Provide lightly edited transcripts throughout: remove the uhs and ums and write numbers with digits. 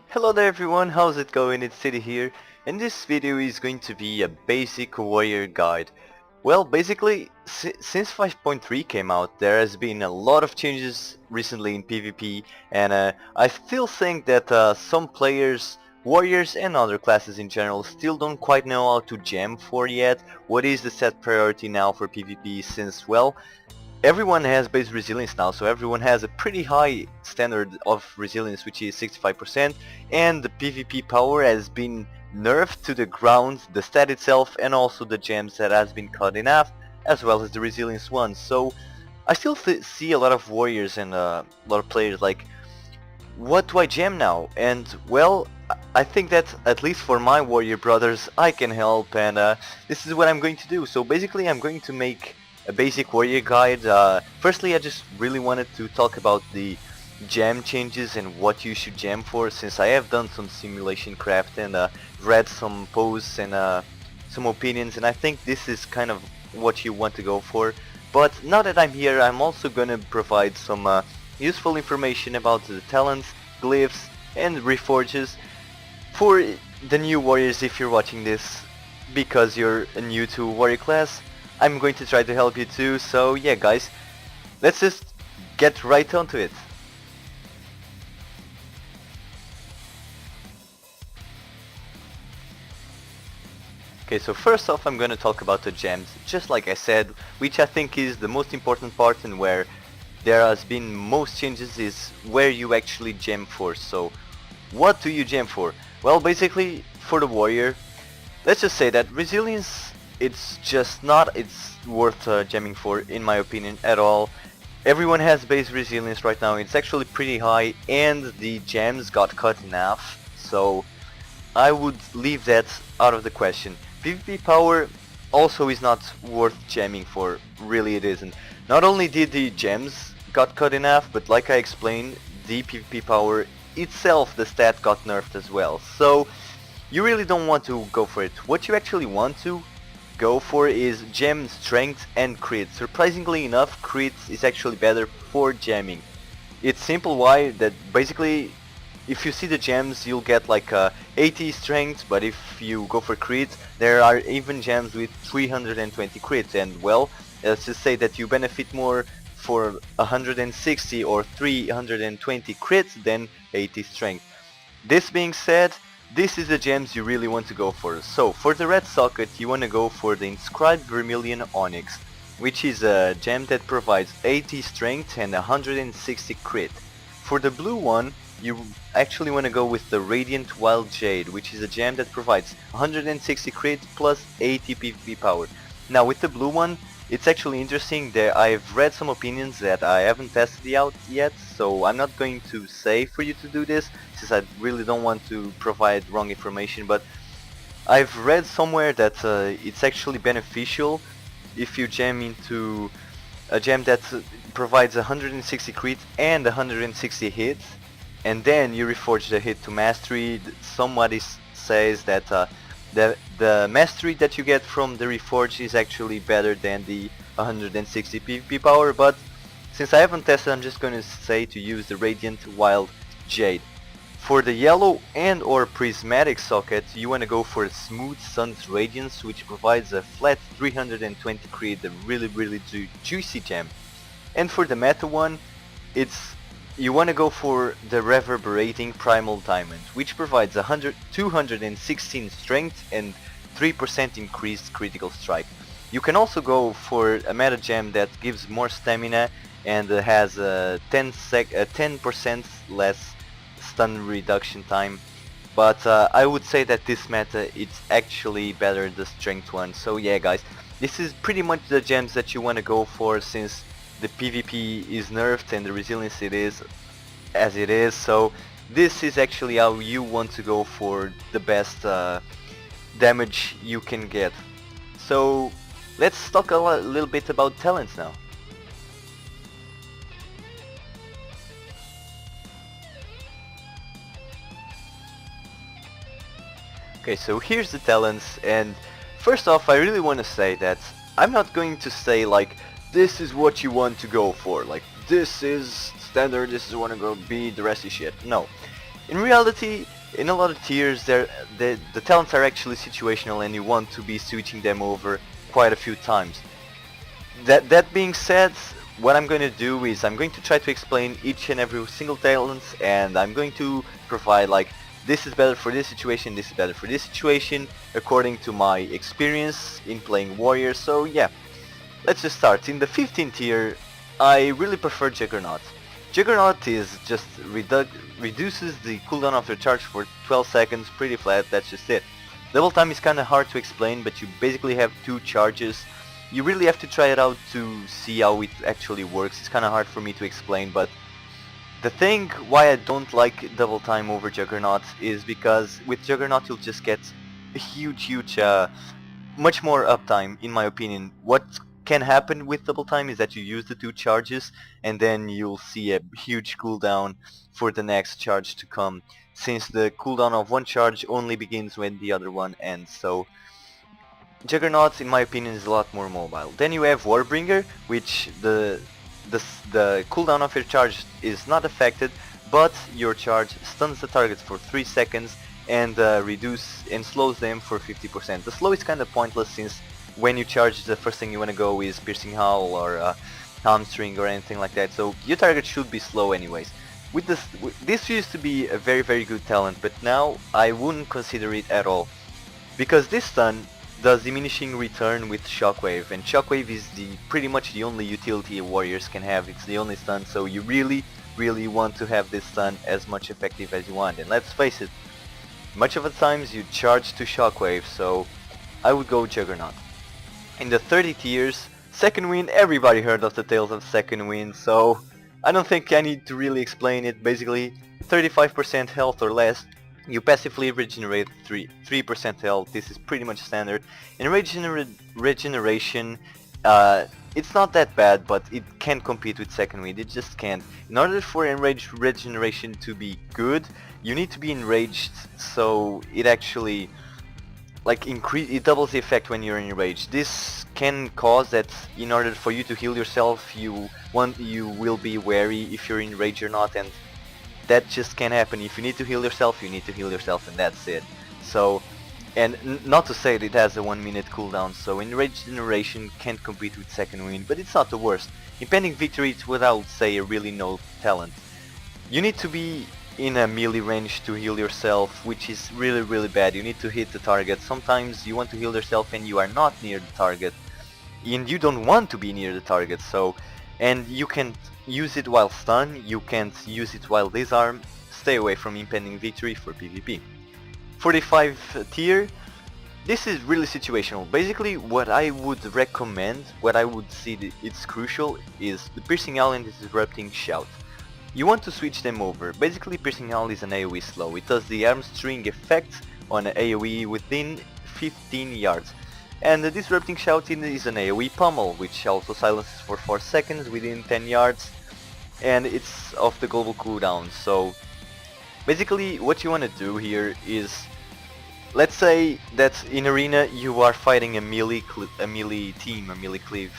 Hello there everyone, how's it going? It's Deedee here, and this video is going to be a basic warrior guide. Well, basically, since 5.3 came out, there has been a lot of changes recently in PvP, and I still think that some players, warriors and other classes in general, still don't quite know how to gem for yet. What is the set priority now for PvP, since, well, everyone has base resilience now, so everyone has a pretty high standard of resilience, which is 65%, and the PvP power has been nerfed to the ground, the stat itself, and also the gems that has been cut in half, as well as the resilience ones. So I still see a lot of warriors and a lot of players like, what do I gem now? And well, I think that at least for my warrior brothers I can help, and this is what I'm going to do. So basically I'm going to make a basic warrior guide. Firstly, I just really wanted to talk about the gem changes and what you should gem for, since I have done some simulation craft and read some posts and some opinions, and I think this is kind of what you want to go for. But now that I'm here, I'm also gonna provide some useful information about the talents, glyphs and reforges for the new warriors. If you're watching this because you're new to warrior class, I'm going to try to help you too. So yeah guys, let's just get right onto it. Okay, so first off I'm gonna talk about the gems, just like I said, which I think is the most important part and where there has been most changes, is where you actually gem for. So what do you gem for? Well, basically for the warrior, let's just say that resilience, it's just not worth gemming for, in my opinion, at all. Everyone has base resilience right now, it's actually pretty high, and the gems got cut in half, so I would leave that out of the question. PvP power also is not worth gemming for, really it isn't. Not only did the gems got cut in half, but like I explained, the PvP power itself, the stat, got nerfed as well. So you really don't want to go for it. What you actually want to go for is gem strength and crit. Surprisingly enough, crit is actually better for gemming. It's simple why, that basically if you see the gems you'll get like 80 strength, but if you go for crit there are even gems with 320 crit, and well, let's just say that you benefit more for 160 or 320 crit than 80 strength. This being said, this is the gems you really want to go for. So for the red socket you want to go for the Inscribed Vermilion Onyx, which is a gem that provides 80 strength and 160 crit. For the blue one you actually want to go with the Radiant Wild Jade, which is a gem that provides 160 crit plus 80 PvP power. Now with the blue one, it's actually interesting that I've read some opinions that I haven't tested out yet, so I'm not going to say for you to do this, since I really don't want to provide wrong information, but I've read somewhere that it's actually beneficial if you gem into a gem that provides 160 crit and 160 hit, and then you reforge the hit to mastery. Somebody says that the mastery that you get from the reforge is actually better than the 160 PvP power, but since I haven't tested, I'm just going to say to use the Radiant Wild Jade. For the yellow and or prismatic socket you want to go for Smooth Sun's Radiance, which provides a flat 320 crit, a really juicy gem. And for the meta one, you want to go for the Reverberating Primal Diamond, which provides 216 strength and 3% increased critical strike. You can also go for a meta gem that gives more stamina and has a 10% less stun reduction time, but I would say that this meta it's actually better the strength one. So yeah guys, this is pretty much the gems that you want to go for, since the PvP is nerfed and the resilience it is as it is, so this is actually how you want to go for the best damage you can get. So let's talk a little bit about talents now. Okay, so here's the talents, and first off I really want to say that I'm not going to say like this is what you want to go for, like this is standard, this is what I'm gonna be, the rest is shit. No. In reality, in a lot of tiers the talents are actually situational and you want to be switching them over quite a few times. That being said, what I'm going to do is I'm going to try to explain each and every single talent, and I'm going to provide like this is better for this situation, this is better for this situation, according to my experience in playing warriors. So yeah, let's just start. In the 15th tier, I really prefer Juggernaut. Juggernaut is just reduces the cooldown of your charge for 12 seconds, pretty flat, that's just it. Double time is kinda hard to explain, but you basically have 2 charges. You really have to try it out to see how it actually works. It's kinda hard for me to explain, but the thing why I don't like double time over Juggernaut is because with Juggernaut you'll just get a huge, much more uptime in my opinion. What can happen with double time is that you use the 2 charges and then you'll see a huge cooldown for the next charge to come, since the cooldown of one charge only begins when the other one ends. So Juggernaut in my opinion is a lot more mobile. Then you have Warbringer, which the cooldown of your charge is not affected, but your charge stuns the target for 3 seconds and slows them for 50%. The slow is kinda pointless, since when you charge the first thing you wanna go is Piercing Howl or Hamstring or anything like that, so your target should be slow anyways. With this used to be a very good talent, but now I wouldn't consider it at all, because this stun does diminishing return with Shockwave, and Shockwave is pretty much the only utility warriors can have. It's the only stun, so you really want to have this stun as much effective as you want. And let's face it, much of the times you charge to Shockwave, so I would go Juggernaut. In the 30 tiers, Second Wind, everybody heard of the tales of Second Wind, so I don't think I need to really explain it. Basically, 35% health or less, you passively regenerate 3% health. This is pretty much standard. In regeneration, it's not that bad, but it can't compete with Second Wind, it just can't. In order for enraged regeneration to be good, you need to be enraged, so it actually it doubles the effect when you're enraged. This can cause that in order for you to heal yourself, you will be wary if you're enraged or not, and that just can't happen. If you need to heal yourself, you need to heal yourself, and that's it. So, and not to say that it has a 1 minute cooldown, so enraged generation can't compete with Second Wind, but it's not the worst. Impending Victory is what I would say a really no talent. You need to be in a melee range to heal yourself, which is really bad. You need to hit the target. Sometimes you want to heal yourself and you are not near the target, and you don't want to be near the target, so, and you can use it while stun, you can't use it while disarm. Stay away from Impending Victory for PvP. 45 tier, this is really situational. Basically what I would recommend, what I would see it's crucial, is the Piercing Howl and the Disrupting Shout. You want to switch them over. Basically Piercing Howl is an AoE slow. It does the armstring effect on an AoE within 15 yards. And the Disrupting Shout is an AoE pummel, which also silences for 4 seconds within 10 yards, and it's off the global cooldown. So basically what you want to do here is, let's say that in arena you are fighting a melee team, a melee cleave.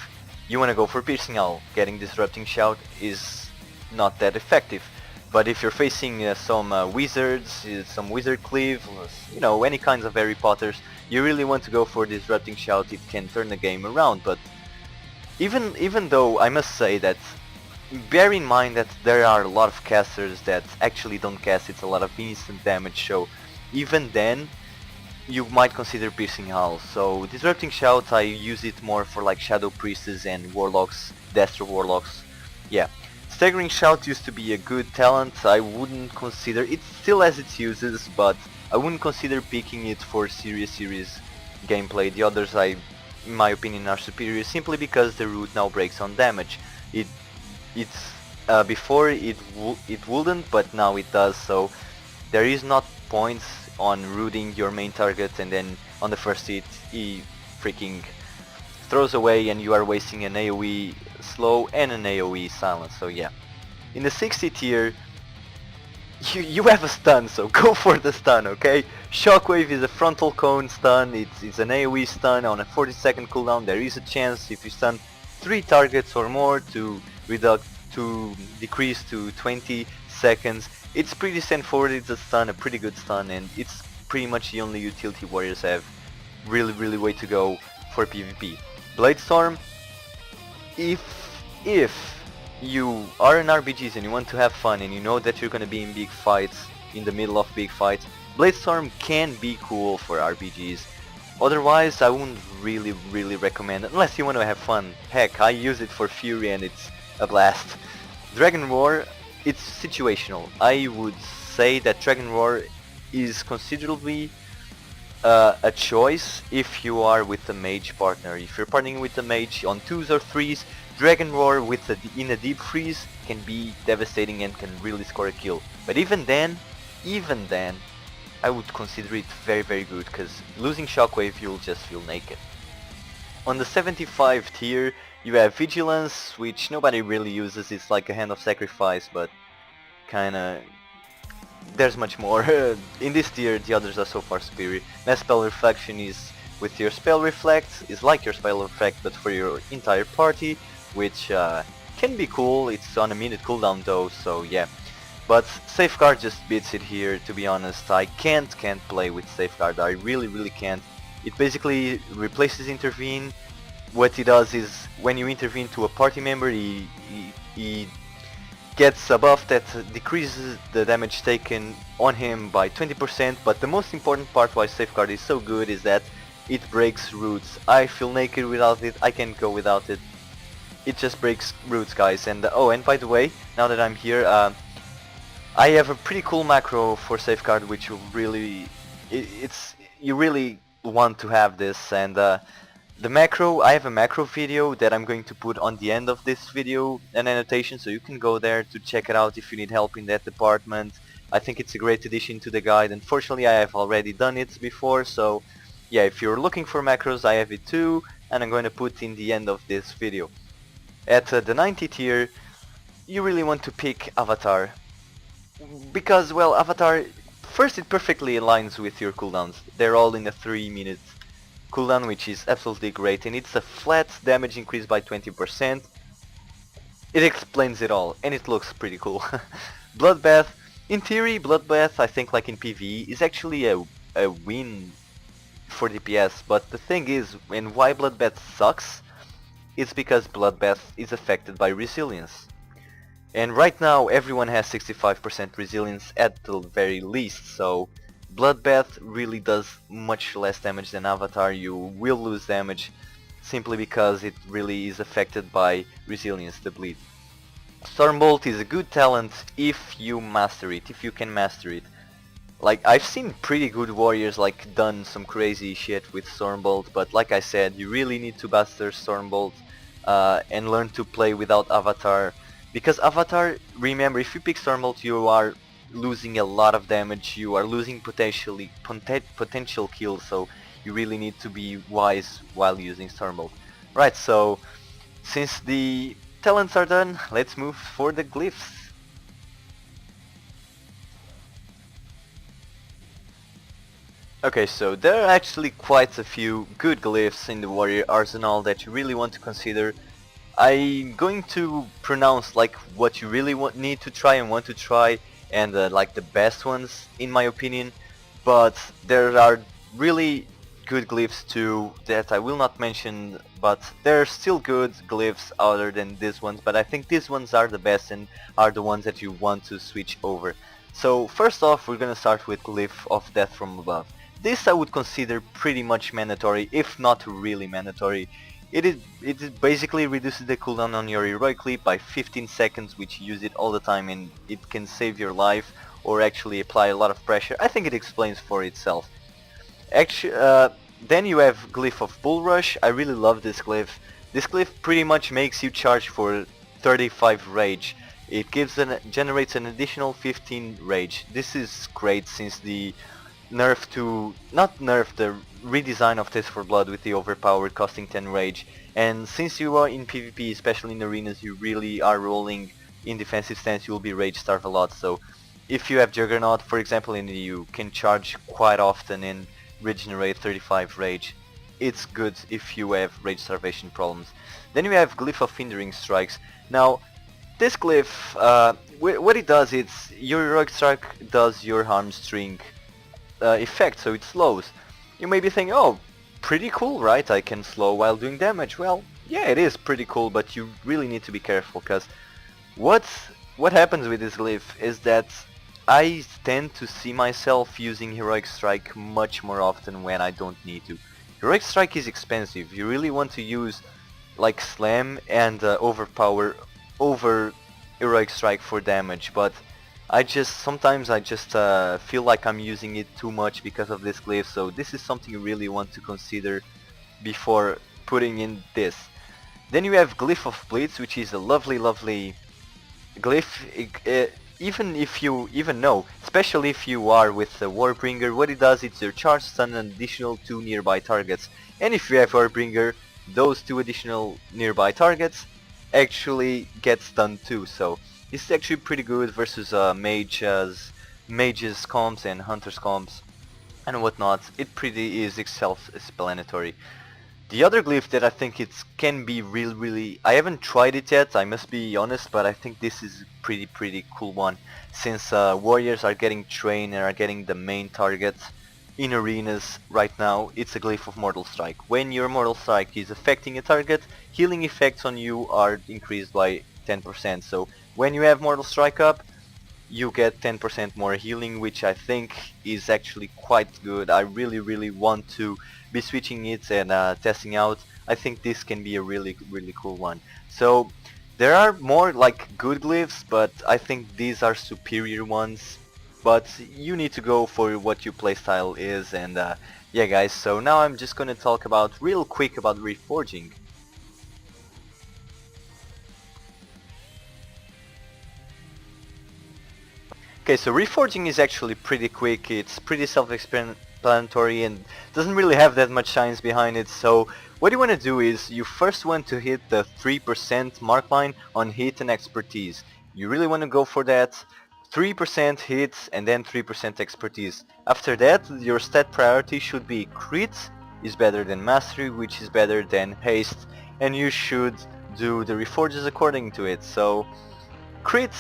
You want to go for Piercing Howl. Getting Disrupting Shout is not that effective. But if you're facing some wizards, some wizard cleave, you know, any kinds of Harry Potters, you really want to go for Disrupting Shout. It can turn the game around. But even though I must say that, bear in mind that there are a lot of casters that actually don't cast. It's a lot of instant damage, so even then you might consider Piercing Howl. So Disrupting Shout, I use it more for like Shadow Priestess and Warlocks, Destro Warlocks. Yeah. Staggering Shout used to be a good talent. I wouldn't consider, it still has its uses, but I wouldn't consider picking it for serious gameplay. The others, in my opinion, are superior simply because the root now breaks on damage. Before it wouldn't, but now it does, so there is not points on rooting your main target and then on the first hit he freaking throws away and you are wasting an AoE slow and an AoE silence. So yeah, in the 60 tier you have a stun, so go for the stun, okay? Shockwave is a frontal cone stun. It's an AoE stun on a 40-second cooldown. There is a chance if you stun 3 targets or more to decrease to 20 seconds, It's pretty straightforward, it's a stun, a pretty good stun, and it's pretty much the only utility warriors have really way to go for PvP. Bladestorm, if you are in RPGs and you want to have fun and you know that you're gonna be in big fights, in the middle of big fights, Bladestorm can be cool for RPGs. Otherwise, I wouldn't really recommend it, unless you want to have fun. Heck, I use it for Fury and it's a blast. Dragon Roar, it's situational. I would say that Dragon Roar is considerably a choice if you are with a mage partner. If you're partnering with a mage on 2s or 3s, Dragon Roar in a deep freeze can be devastating and can really score a kill. But even then, I would consider it very good, because losing Shockwave you'll just feel naked. On the 75 tier you have Vigilance, which nobody really uses. It's like a Hand of Sacrifice, but kinda there's much more. In this tier the others are so far superior. Mass Spell Reflection is with your Spell Reflect, is like your Spell Reflect but for your entire party, which can be cool. It's on a minute cooldown though, so yeah. But Safeguard just beats it here, to be honest. I can't play with Safeguard, I really can't. It basically replaces Intervene. What he does is, when you intervene to a party member, he gets a buff that decreases the damage taken on him by 20%, but the most important part why Safeguard is so good is that it breaks roots. I feel naked without it, I can't go without it. It just breaks roots, guys. And oh, and by the way, now that I'm here, I have a pretty cool macro for Safeguard, which you really, you really want to have this. And the macro, I have a macro video that I'm going to put on the end of this video, an annotation, so you can go there to check it out if you need help in that department. I think it's a great addition to the guide. Unfortunately, I have already done it before, so yeah, if you're looking for macros, I have it too, and I'm going to put in the end of this video. At the 90 tier, you really want to pick Avatar. Because, well, Avatar, first it perfectly aligns with your cooldowns. They're all in a 3-minute cooldown, which is absolutely great, and it's a flat damage increase by 20%. It explains it all, and it looks pretty cool. Bloodbath, in theory, Bloodbath, I think like in PvE, is actually a win for DPS, but the thing is, and why Bloodbath sucks, is because Bloodbath is affected by resilience. And right now everyone has 65% resilience at the very least, so Bloodbath really does much less damage than Avatar. You will lose damage simply because it really is affected by resilience, the bleed. Stormbolt is a good talent if you master it, if you can master it. Like, I've seen pretty good warriors like done some crazy shit with Stormbolt, but like I said, you really need to master Stormbolt and learn to play without Avatar. Because Avatar, remember, if you pick Stormbolt, you are losing a lot of damage, you are losing potential kills, so you really need to be wise while using Stormbolt. Right, so since the talents are done, let's move for the glyphs. Okay, so there are actually quite a few good glyphs in the warrior arsenal that you really want to consider. I'm going to pronounce like what you really need to try and want to try, and like the best ones in my opinion, but there are really good glyphs too that I will not mention, but there are still good glyphs other than these ones, but I think these ones are the best and are the ones that you want to switch over. So first off, we're gonna start with Glyph of Death from Above. This I would consider pretty much mandatory, if not really mandatory. It basically reduces the cooldown on your heroic leap by 15 seconds, which you use it all the time, and it can save your life or actually apply a lot of pressure. I think it explains for itself. Then you have Glyph of Bull Rush. I really love this glyph. This glyph pretty much makes you charge for 35 rage. It generates an additional 15 rage. This is great since the the redesign of Taste for Blood with the overpowered costing 10 rage, and since you are in PvP, especially in arenas, you really are rolling in defensive stance, you will be rage starved a lot, so if you have Juggernaut, for example, and you can charge quite often and regenerate 35 rage, it's good if you have rage starvation problems. Then you have Glyph of Hindering Strikes. Now, this glyph, what it does, it's your heroic strike does your harm string effect, so it slows. You may be thinking, oh, pretty cool, right? I can slow while doing damage. Well, yeah, it is pretty cool, but you really need to be careful, because what happens with this glyph is that I tend to see myself using heroic strike much more often when I don't need to. Heroic strike is expensive. You really want to use like slam and overpower over heroic strike for damage, but sometimes I just feel like I'm using it too much because of this glyph, so this is something you really want to consider before putting in this. Then you have Glyph of Blitz, which is a lovely glyph. Even if you know, especially if you are with the Warbringer, what it does is your charge stun an additional 2 nearby targets, and if you have Warbringer, those 2 additional nearby targets actually get stunned too, so this is actually pretty good versus mages comps and hunters comps and whatnot. It pretty is self-explanatory. The other glyph that I think it can be really, I haven't tried it yet, I must be honest, but I think this is pretty cool one, since warriors are getting trained and are getting the main target in arenas right now. It's a glyph of Mortal Strike. When your Mortal Strike is affecting a target, healing effects on you are increased by 10%, so when you have Mortal Strike up, you get 10% more healing, which I think is actually quite good. I really want to be switching it and testing out. I think this can be a really cool one. So there are more like good glyphs, but I think these are superior ones. But you need to go for what your playstyle is, and yeah guys, so now I'm just gonna talk about real quick about reforging. Okay, so reforging is actually pretty quick, it's pretty self-explanatory and doesn't really have that much science behind it. So what you want to do is you first want to hit the 3% mark line on hit and expertise. You really want to go for that 3% hits and then 3% expertise. After that, your stat priority should be crit is better than mastery, which is better than haste, and you should do the reforges according to it. So crit,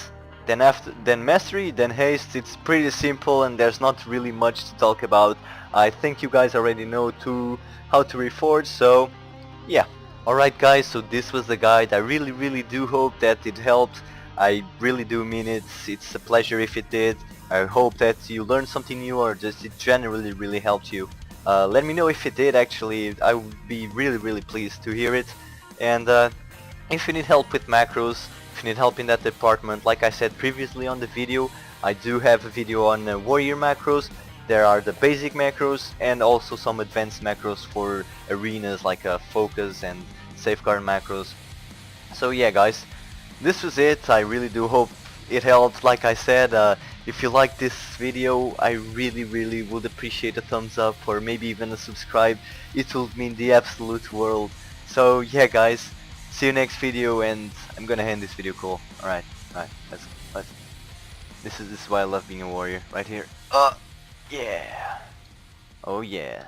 then mastery, then haste. It's pretty simple and there's not really much to talk about. I think you guys already know how to reforge, so yeah. Alright guys, so this was the guide. I really do hope that it helped. I really do mean it. It's a pleasure if it did. I hope that you learned something new or just it generally really helped you. Let me know if it did actually. I would be really pleased to hear it. And if you need help with macros, if you need help in that department, like I said previously on the video, I do have a video on warrior macros. There are the basic macros and also some advanced macros for arenas like focus and safeguard macros. So yeah guys, this was it. I really do hope it helped. Like I said, if you like this video, I really would appreciate a thumbs up or maybe even a subscribe. It will mean the absolute world. So yeah guys, see you next video, and I'm gonna end this video cool. Alright, let's. This is why I love being a warrior, right here. Yeah. Oh yeah.